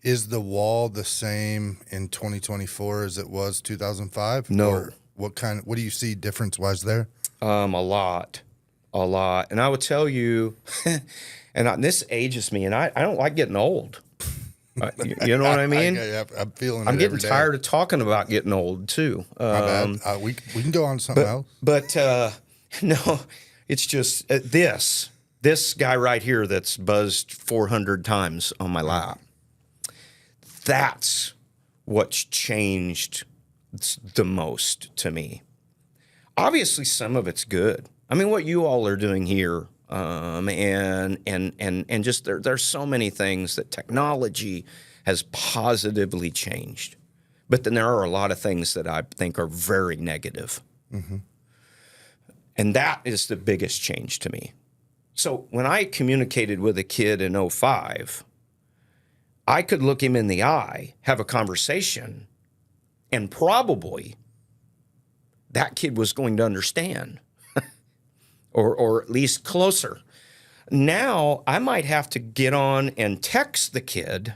Is the wall the same in 2024 as it was 2005? No. Or what do you see difference-wise there? A lot. And I would tell you, and this ages me, and I don't like getting old. You know what I mean? I'm feeling it. I'm getting every day. tired of talking about getting old too. My bad. We can go on to something else. But no, it's just this guy right here that's buzzed 400 times on my lap. That's what's changed the most to me. Obviously, some of it's good. I mean, what you all are doing here, and just there's so many things that technology has positively changed. But then there are a lot of things that I think are very negative. Mm-hmm. And that is the biggest change to me. So when I communicated with a kid in 2005, I could look him in the eye, have a conversation, and probably that kid was going to understand. or at least closer. Now I might have to get on and text the kid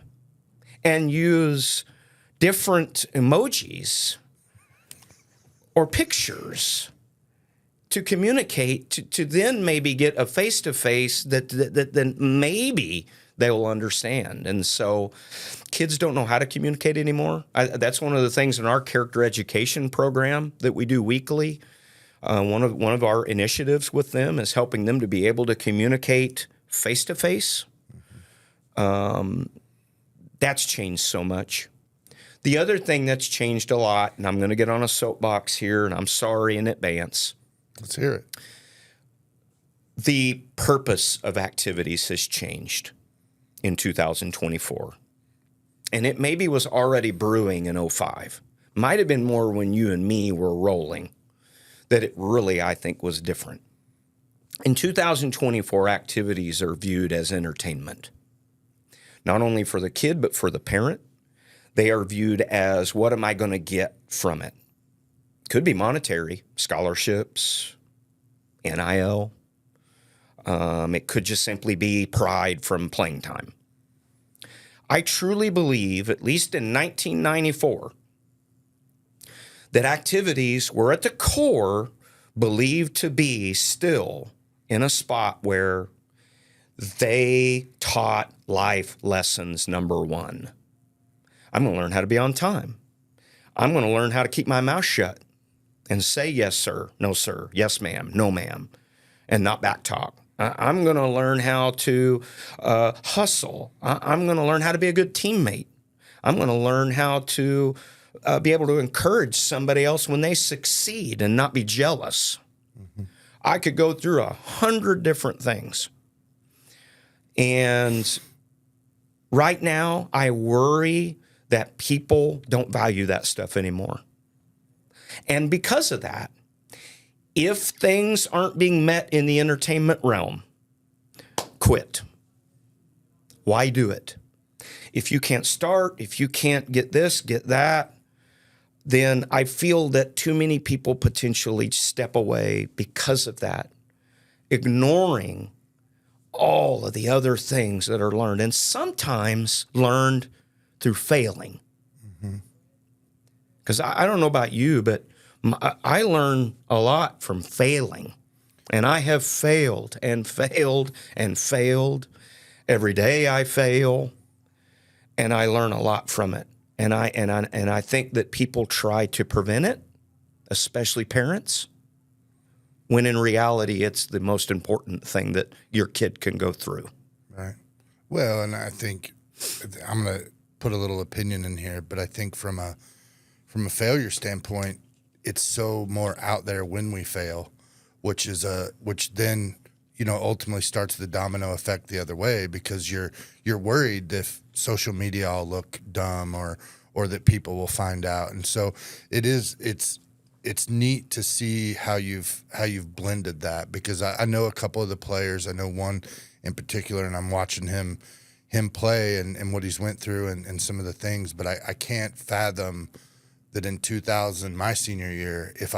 and use different emojis or pictures to communicate, to then maybe get a face-to-face that then maybe they will understand. And so kids don't know how to communicate anymore. That's one of the things in our character education program that we do weekly. One of our initiatives with them is helping them to be able to communicate face-to-face. That's changed so much. The other thing that's changed a lot, and I'm going to get on a soapbox here, and I'm sorry in advance. Let's hear it. The purpose of activities has changed in 2024. And it maybe was already brewing in 05. Might have been more when you and me were rolling, that it really, I think, was different. In 2024, activities are viewed as entertainment, not only for the kid, but for the parent. They are viewed as, what am I going to get from it? Could be monetary, scholarships, NIL. It could just simply be pride from playing time. I truly believe, at least in 1994, that activities were at the core believed to be still in a spot where they taught life lessons. Number one, I'm going to learn how to be on time. I'm going to learn how to keep my mouth shut and say yes, sir, no, sir, yes, ma'am, no, ma'am, and not backtalk. I'm going to learn how to hustle. I'm going to learn how to be a good teammate. I'm going to learn how to be able to encourage somebody else when they succeed and not be jealous. Mm-hmm. I could go through 100 different things. And right now, I worry that people don't value that stuff anymore. And because of that, if things aren't being met in the entertainment realm, quit. Why do it? If you can't start, if you can't get this, get that, then I feel that too many people potentially step away because of that, ignoring all of the other things that are learned, and sometimes learned through failing. Because I don't know about you, but I learn a lot from failing. And I have failed and failed and failed. Every day I fail, and I learn a lot from it. And I think that people try to prevent it, especially parents, when in reality it's the most important thing that your kid can go through. Right. Well, and I think I'm going to put a little opinion in here, but I think from a failure standpoint, it's so more out there when we fail, which then, ultimately starts the domino effect the other way, because you're worried if social media all look dumb or that people will find out. And so it's neat to see how you've blended that, because I know a couple of the players. I know one in particular, and I'm watching him play and what he's went through and some of the things, but I can't fathom that in 2000, my senior year, if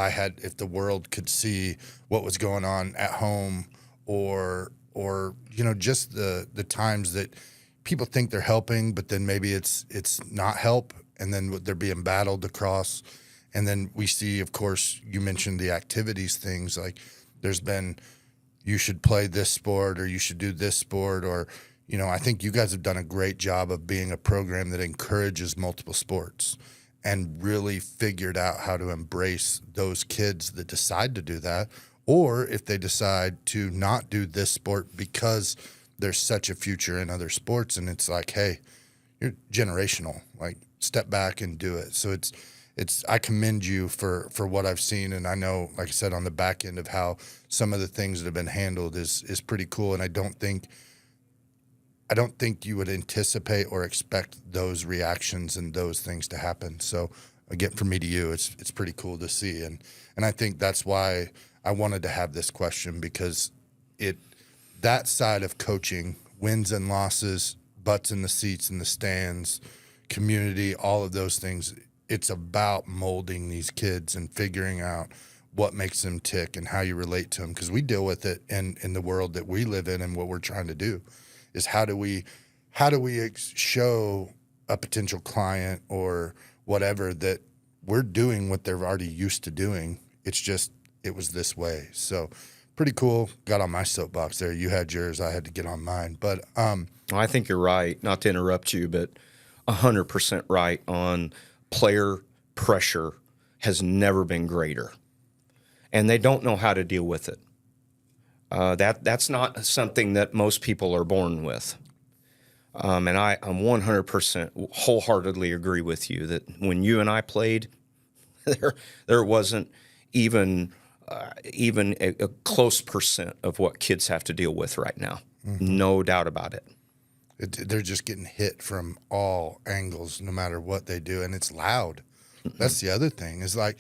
the world could see what was going on at home, or just the times that people think they're helping, but then maybe it's not help, and then they're being battled across. And then we see, of course, you mentioned the activities things, like there's been, you should play this sport or you should do this sport, or I think you guys have done a great job of being a program that encourages multiple sports and really figured out how to embrace those kids that decide to do that, or if they decide to not do this sport because there's such a future in other sports, and it's like, hey, you're generational, like step back and do it. So it's I commend you for what I've seen, and I know, like I said, on the back end of how some of the things that have been handled is pretty cool, and I don't think you would anticipate or expect those reactions and those things to happen. So again, from me to you, it's pretty cool to see. And I think that's why I wanted to have this question, because that side of coaching, wins and losses, butts in the seats in the stands, community, all of those things, it's about molding these kids and figuring out what makes them tick and how you relate to them, because we deal with it in the world that we live in, and what we're trying to do is how do we show a potential client or whatever that we're doing what they're already used to doing. It's just it was this way. So pretty cool. Got on my soapbox there. You had yours. I had to get on mine. But I think you're right. Not to interrupt you, but 100% right on player pressure has never been greater, and they don't know how to deal with it. That's not something that most people are born with. And I'm 100% wholeheartedly agree with you that when you and I played, there wasn't even a close percent of what kids have to deal with right now. Mm-hmm. No doubt about it. They're just getting hit from all angles, no matter what they do, and it's loud. Mm-hmm. That's the other thing. Is like,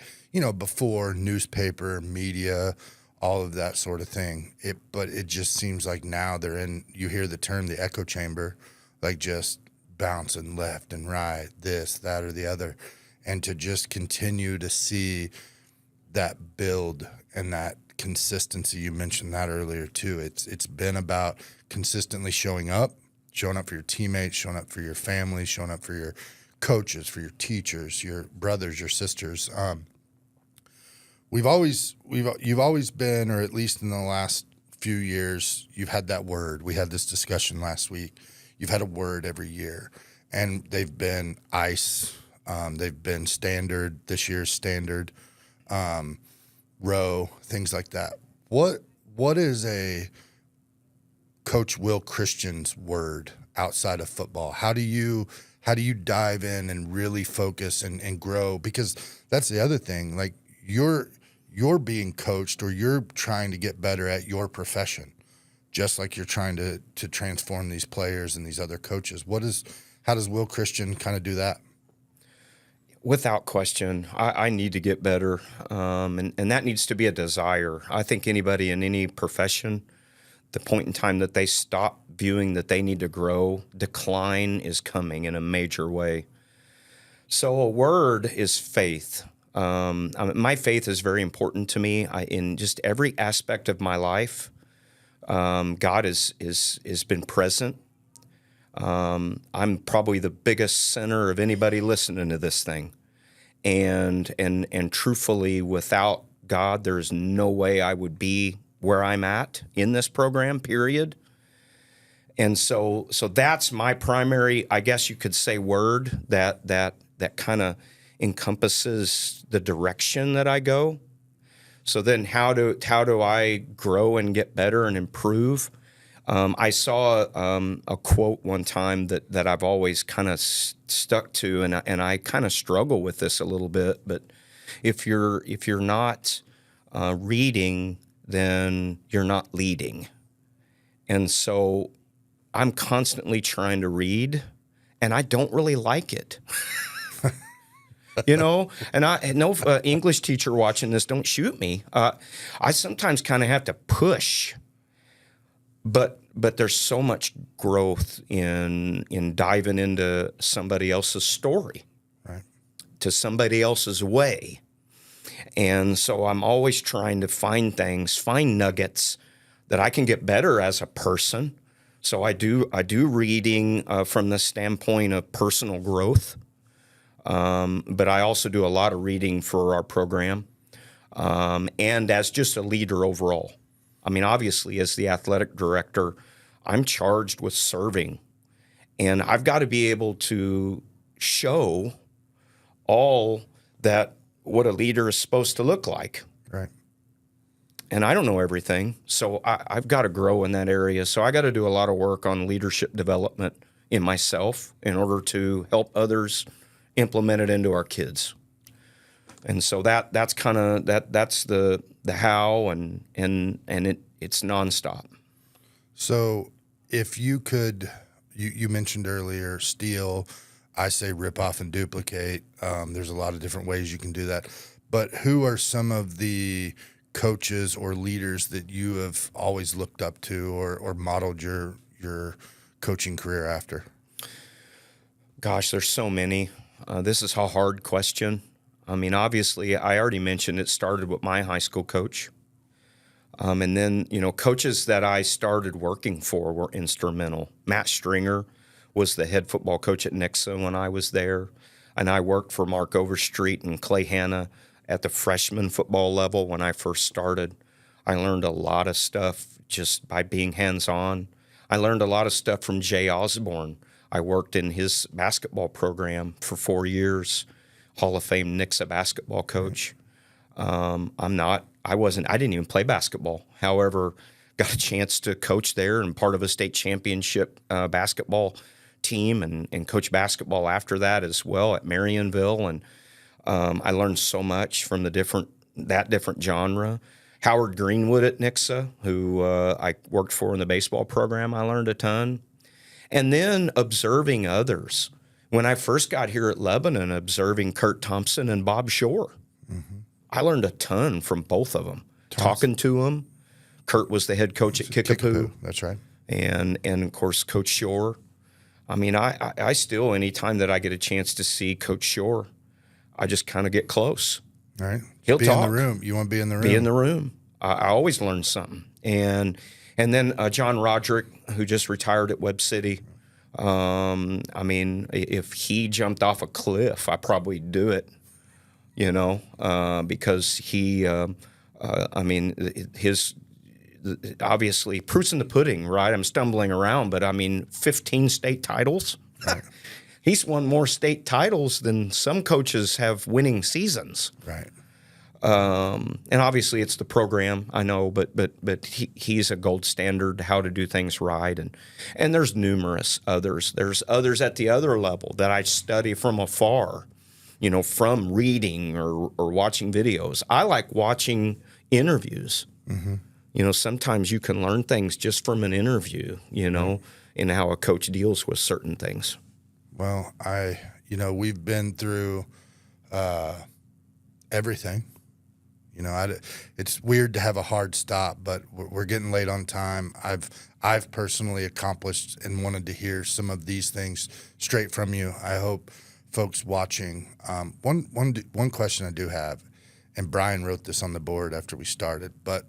before newspaper, media, all of that sort of thing. But it just seems like now you hear the term, the echo chamber, like just bouncing left and right, this, that, or the other. And to just continue to see that build and that consistency, you mentioned that earlier too. It's been about consistently showing up for your teammates, showing up for your family, showing up for your coaches, for your teachers, your brothers, your sisters. You've always been, or at least in the last few years, you've had that word. We had this discussion last week. You've had a word every year, and they've been ICE. They've been standard, this year's standard, row, things like that. What is a Coach Will Christian's word outside of football? How do you dive in and really focus and grow? Because that's the other thing. Like you're being coached, or you're trying to get better at your profession, just like you're trying to transform these players and these other coaches. How does Will Christian kind of do that? Without question, I need to get better, and that needs to be a desire. I think anybody in any profession, the point in time that they stop viewing that they need to grow, decline is coming in a major way. So a word is faith. My faith is very important to me. In just every aspect of my life, God has been present. I'm probably the biggest sinner of anybody listening to this thing, and truthfully, without God, there's no way I would be where I'm at in this program. Period. And so that's my primary, I guess you could say, word that kind of encompasses the direction that I go. So then, how do I grow and get better and improve? I saw a quote one time that I've always kind of stuck to, and I kind of struggle with this a little bit. But if you're not reading, then you're not leading. And so I'm constantly trying to read, and I don't really like it. And I no English teacher watching this, don't shoot me. I sometimes kind of have to push. But there's so much growth in diving into somebody else's story, right, to somebody else's way. And so I'm always trying to find nuggets that I can get better as a person. So I do reading from the standpoint of personal growth, but I also do a lot of reading for our program, and as just a leader overall. I mean, obviously, as the athletic director, I'm charged with serving, and I've got to be able to show all that what a leader is supposed to look like. Right. And I don't know everything, so I've got to grow in that area. So I got to do a lot of work on leadership development in myself in order to help others implement it into our kids. And so that's kind of that's the how, and it's nonstop. So if you could, you mentioned earlier, steal, I say rip off and duplicate. There's a lot of different ways you can do that. But who are some of the coaches or leaders that you have always looked up to or modeled your coaching career after? Gosh, there's so many. This is a hard question. I mean, obviously, I already mentioned it started with my high school coach. And then, coaches that I started working for were instrumental. Matt Stringer was the head football coach at Nixa when I was there. And I worked for Mark Overstreet and Clay Hanna at the freshman football level when I first started. I learned a lot of stuff just by being hands-on. I learned a lot of stuff from Jay Osborne. I worked in his basketball program for 4 years, Hall of Fame Nixa basketball coach. I didn't even play basketball. However, got a chance to coach there and part of a state championship basketball team and coach basketball after that as well at Marionville. And I learned so much from that different genre. Howard Greenwood at Nixa, who I worked for in the baseball program, I learned a ton. And then observing others. When I first got here at Lebanon, observing Kurt Thompson and Bob Shore. Mm-hmm. I learned a ton from both of them. Talking to them. Kurt was the head coach at Kickapoo. That's right. And of course, Coach Shore. I mean, I still, anytime that I get a chance to see Coach Shore, I just kind of get close. All right. He'll be talk. in the room. You want to be in the room? Be in the room. I always learn something. And then John Roderick, who just retired at Webb City. I mean, if he jumped off a cliff, I probably do it. Because he, obviously, proof's in the pudding, right? I'm stumbling around, but 15 state titles. Right. He's won more state titles than some coaches have winning seasons. Right. And obviously, it's the program, I know, but he's a gold standard how to do things right, and there's numerous others. There's others at the other level that I study from afar. From reading or watching videos. I like watching interviews. Mm-hmm. Sometimes you can learn things just from an interview, in how a coach deals with certain things. Well, we've been through everything. It's weird to have a hard stop, but we're getting late on time. I've personally accomplished and wanted to hear some of these things straight from you. I hope folks watching, one question I do have, and Brian wrote this on the board after we started, but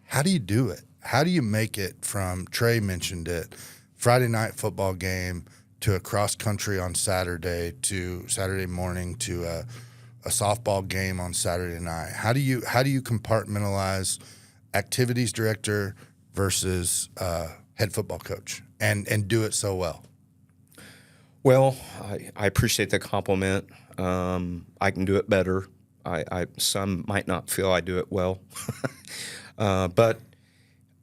how do you do it? How do you make it from, Trey mentioned it, Friday night football game to a cross country on Saturday to Saturday morning to a softball game on Saturday night? How do you compartmentalize activities director versus head football coach and do it so well? Well, I appreciate the compliment. I can do it better. Some might not feel I do it well, but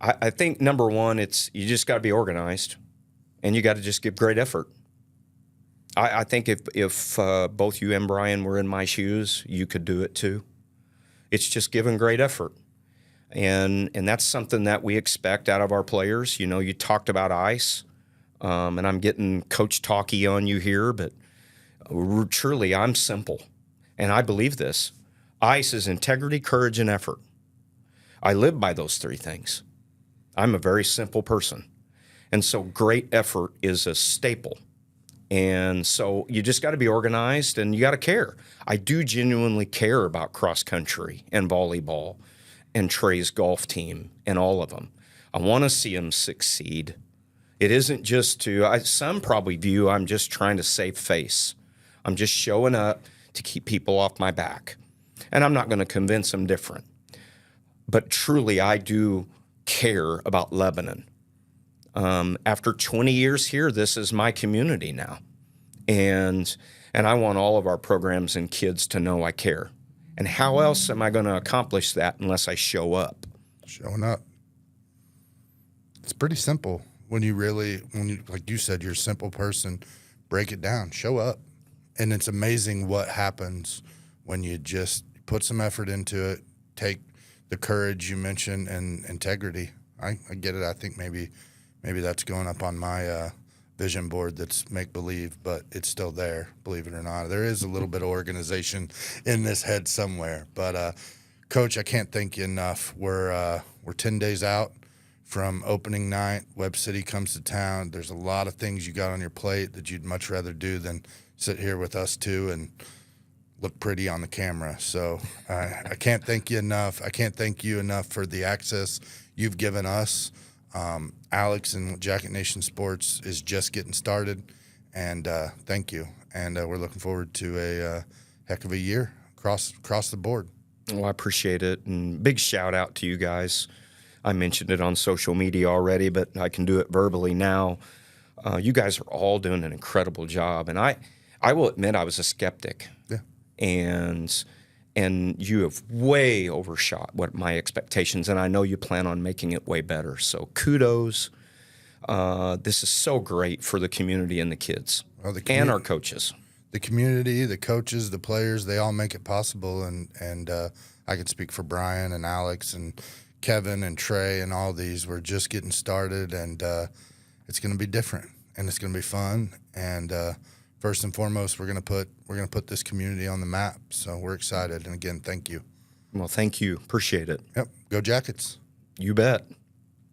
I think number one, you just got to be organized, and you got to just give great effort. I think if both you and Brian were in my shoes, you could do it too. It's just giving great effort, and that's something that we expect out of our players. You talked about ice. And I'm getting coach talky on you here, but truly I'm simple. And I believe this. ICE is integrity, courage, and effort. I live by those three things. I'm a very simple person. And so great effort is a staple. And so you just got to be organized and you got to care. I do genuinely care about cross country and volleyball and Trey's golf team and all of them. I want to see them succeed. It isn't just some probably view I'm just trying to save face. I'm just showing up to keep people off my back. And I'm not going to convince them different. But truly, I do care about Lebanon. After 20 years here, this is my community now. And I want all of our programs and kids to know I care. And how else am I going to accomplish that unless I show up? Showing up. It's pretty simple. When you like you said, you're a simple person, break it down, show up. And it's amazing what happens when you just put some effort into it, take the courage you mentioned and integrity. I get it. I think maybe that's going up on my vision board that's make-believe, but it's still there, believe it or not. There is a little bit of organization in this head somewhere. But, Coach, I can't thank you enough. We're 10 days out from opening night. Webb City comes to town. There's a lot of things you got on your plate that you'd much rather do than sit here with us two and look pretty on the camera. So I can't thank you enough. I can't thank you enough for the access you've given us. Alex and Jacket Nation Sports is just getting started, and thank you. And we're looking forward to a heck of a year across the board. Well, I appreciate it, and big shout out to you guys. I mentioned it on social media already, but I can do it verbally now. You guys are all doing an incredible job, and I will admit I was a skeptic. Yeah. And you have way overshot what my expectations, and I know you plan on making it way better. So kudos. This is so great for the community and the kids and our coaches. The community, the coaches, the players, they all make it possible. And I can speak for Brian and Alex and Kevin and Trey and all these. We're just getting started, and it's going to be different, and it's going to be fun. And first and foremost, we're going to put this community on the map. So we're excited. And again, thank you. Well, thank you. Appreciate it. Yep. Go Jackets. You bet.